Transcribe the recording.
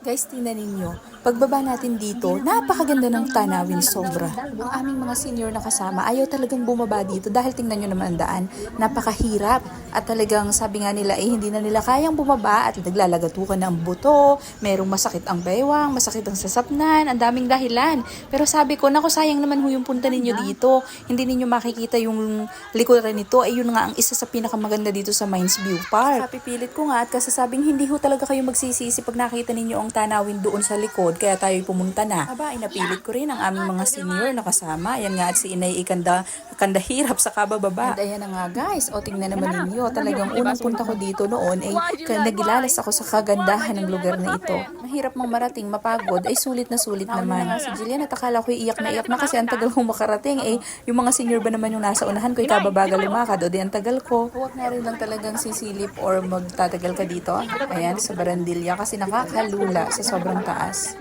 Guys, tingnan ninyo. Pagbaba natin dito, napakaganda ng tanawin sobra. Ang aming mga senior na kasama, ayaw talagang bumaba dito dahil tingnan nyo naman ang daan. Napakahirap. At talagang sabi nga nila, hindi na nila kayang bumaba at naglalagatukan ng buto. Merong masakit ang baywang, masakit ang sasapnan, ang daming dahilan. Pero sabi ko, naku sayang naman yung punta ninyo dito. Hindi ninyo makikita yung likuran nito. Ay yun nga ang isa sa pinakamaganda dito sa Mines View Park. Kapipilit ko nga at kasasabing hindi ho talaga kayo magsisisi pag nakita ninyo ang tanawin doon sa likod, kaya tayo pumunta na. Aba, inapilit ko rin ang aming mga senior na kasama. Ayan nga at si Inay Kandahirap sa kabababa. At ayan na nga guys, o tingnan naman ninyo, talagang unang punta ko dito noon ay nagilalas ako sa kagandahan ng lugar na ito. Mahirap mang marating, mapagod, ay sulit na sulit naman. Si Jillian at akala ko iyak na kasi ang tagal kong makarating. Yung mga senior ba naman yung nasa unahan ko, kababagal lumakad, o di ang tagal ko. Huwag na rin lang talagang sisilip or magtatagal ka dito. Ayan, sa Barandilla kasi nakakalula sa sobrang taas.